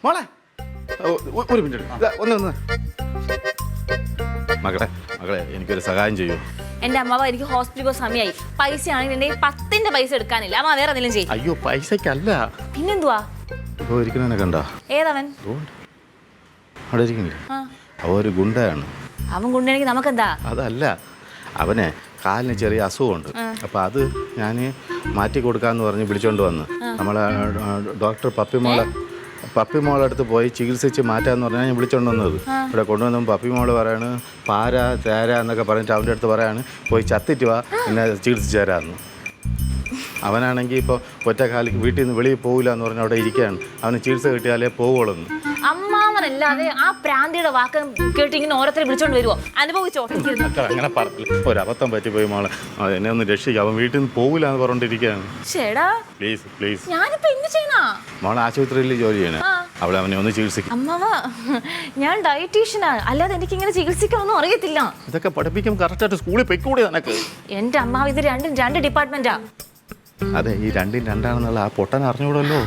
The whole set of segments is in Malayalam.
മോളെ ഒരു മിനിറ്റ് ഒന്ന് മകളെ എനിക്കൊരു സഹായം ചെയ്യൂ. എന്റെ അമ്മാവ എനിക്ക് ഹോസ്പിറ്റലിൽ പോകാൻ സമയമായി. പൈസ ആണെങ്കിൽ എന്റെ 10ന്റെ പൈസ എടുക്കാനില്ല. അമ്മ വേറെ എന്തെങ്കിലും ചെയ്യും. അയ്യോ പൈസക്കല്ല. പിന്നെന്തുവാ? ഇരിക്കണ കണ്ടോ? ഏതവൻ? അവിടെ ഇരിക്കുന്നില്ലേ? അവ ഒരു ഗുണ്ടയാണ്. അവൻ ഗുണ്ടയാണെങ്കിൽ നമുക്കെന്താ? അതല്ല, അവനെ കാലിന് ചെറിയ അസുഖമുണ്ട്. അപ്പം അത് ഞാൻ മാറ്റി കൊടുക്കാമെന്ന് പറഞ്ഞ് വിളിച്ചോണ്ട് വന്ന് നമ്മളെ ഡോക്ടർ പപ്പിമോളെ അടുത്ത് പോയി ചികിത്സിച്ച് മാറ്റാമെന്ന് പറഞ്ഞാൽ ഞാൻ വിളിച്ചോണ്ട് വന്നത്. ഇവിടെ കൊണ്ടുവന്നപ്പോൾ പപ്പിമോള് പറയാണ് പാര തേര എന്നൊക്കെ പറഞ്ഞിട്ട് അവൻ്റെ അടുത്ത് പറയാണ് പോയി ചത്തിട്ട് വാ എന്നെ ചികിത്സിച്ച് തരാമെന്ന്. അവനാണെങ്കിൽ ഇപ്പോൾ ഒറ്റക്കാലിക്ക് വീട്ടിൽ നിന്ന് വെളിയിൽ പോകില്ല എന്ന് പറഞ്ഞ് അവിടെ ഇരിക്കുകയാണ്. അവന് ചികിത്സ കിട്ടിയാലേ പോവുള്ളൂ. അമ്മാവനല്ലാതെ ആ പ്രാന്തിയുടെ വാക്ക് കേട്ട് ഇങ്ങനെ ഓരോരുത്തരെ വിളിച്ചോണ്ട് വരുമോ? അനുഭവിച്ചോ? അങ്ങനെ പറഞ്ഞില്ല, ഒരബദ്ധം പറ്റിപ്പോയി മോളെ, എന്നെ ഒന്ന് രക്ഷിക്കുക. അവൻ വീട്ടിൽ നിന്ന് പോകില്ല എന്ന് പറഞ്ഞിരിക്കുകയാണ്. Please please. ഞാനിപ്പോ എന്ത് ചെയ്യണ? മോളെ ആശുപത്രിയിൽ ജോലി ചെയ്യണേ. അവളെ അവനെ ഒന്ന് ചികിത്സിക്കും. അമ്മാവ ഞാൻ ഡയറ്റീഷ്യനാണ്, അല്ലാതെ എനിക്ക് ഇങ്ങനെ ചികിത്സിക്കാനൊന്നും അറിയത്തില്ല. ഇതൊക്കെ പഠിപ്പിക്കും. കറക്റ്റായിട്ട് സ്കൂളിൽ പൊയ്ക്കൂടെ നിനക്ക്? എന്റെ അമ്മാവ് ഇത് രണ്ടും രണ്ട് ഡിപ്പാർട്ട്മെന്റാ. അതെ, ഈ രണ്ടും രണ്ടാണെന്നുള്ള ആ പൊട്ടൻ അറിഞ്ഞൂടല്ലോ.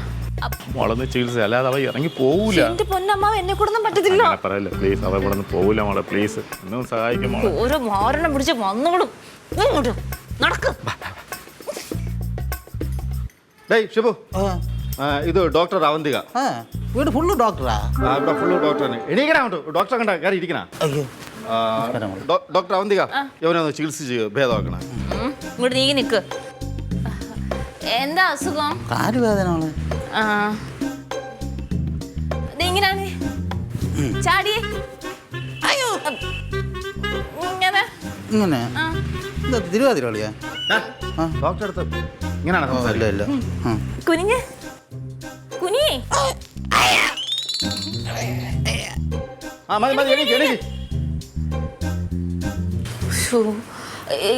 മോളൊന്ന് ചികിത്സ, അല്ലാതെ അവ ഇറങ്ങി പോവൂല. എന്റെ പൊന്നമ്മാവ് എന്നെ കൂടൊന്നും പറ്റത്തില്ല. പറയല്ലേ പ്ലീസ്, അവ ഇവിടെ നിന്ന് പോവൂല മോളെ. പ്ലീസ് ഒന്നും സഹായിക്കും മോളെ. ഓരോ മാരണം പിടിച്ച് വന്നുകൂടും. നടക്ക്. ഷിബു, ഇത് ഡോക്ടർ അവന്തിക. വീട് ഫുള്ള് ഡോക്ടറാ? ഇവിടെ ഫുള്ള് ഡോക്ടറാണ്. എണീക്കണോ? ഡോക്ടറെ കണ്ട കയറി ഇരിക്കണ. ഡോക്ടർ അവന്തിക, ഇവനൊന്ന് ചികിത്സിച്ച് ഭേദമാക്കണ. ഇങ്ങോട്ട് നീ നിക്ക്. എന്താ അസുഖം? കാലുവേദന. ഇങ്ങനാണ് ചാടിയേ. അയ്യോ ഇങ്ങനെ ഇങ്ങനെ തിരുവാതിരളിയാ? ഡോക്ടർ അടുത്ത് ഇങ്ങനെയാണ്. കുനിഞ്ഞ് കുനി.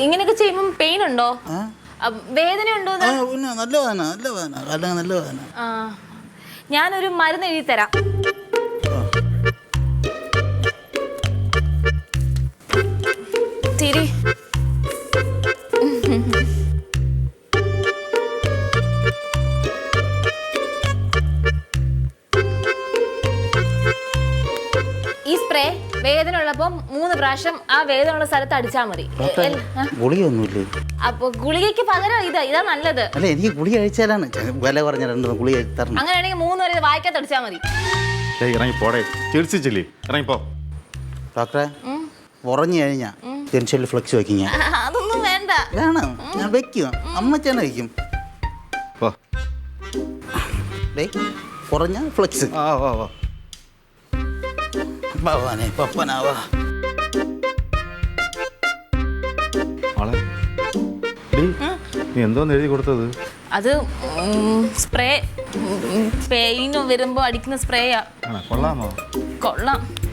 ഇങ്ങനെയൊക്കെ ചെയ്യുമ്പോ പെയിൻ ഉണ്ടോ? വേദന ഉണ്ടോ? നല്ല വേദന, നല്ല വേദന, അല്ലെങ്കിൽ നല്ല വേദന. ഞാനൊരു മരുന്ന് എഴുതി തരാം. തിരി. ഈ സ്പ്രേ വേദന ഉള്ളപ്പോ 3 പ്രാവശ്യം ആ വേദന ഉള്ള സ്ഥലത്ത് അടിച്ചാ മതി. ഗുളികയൊന്നുമില്ലേ? അപ്പൊ ഗുളികയ്ക്ക് പകരം ഇതാ നല്ലത്. അല്ല, എനിക്ക് ഗുളിക കഴിച്ചാലാണ് വില പറഞ്ഞ 2 ഗുളിക തരണം. അങ്ങനെയാണെങ്കിൽ 3 വരെ വായിക്കാത്ത അടിച്ചാ മതി. ഇറങ്ങി പോടെ, ചികിത്സിച്ചില്ലേ? ഇറങ്ങിപ്പോ. ഡോക്ടറെ, ഉറഞ്ഞു കഴിഞ്ഞാ ടെൻഷനിൽ ഫ്ലെക്സ് വെക്കും ഞാൻ. അതൊന്നും വേണ്ട. വേണം, ഞാൻ വെക്കും. അമ്മച്ചാണ് വയ്ക്കും. കുറഞ്ഞ ഫ്ലെക്സ്. ഭവാനെ പപ്പനാവാ. നീ എന്തോന്ന് എഴുതി കൊടുത്തത്? അത് സ്പ്രേ, പെയിൻ വരുമ്പോ അടിക്കുന്ന സ്പ്രേയാ. കൊള്ളാമോ? കൊള്ളാം.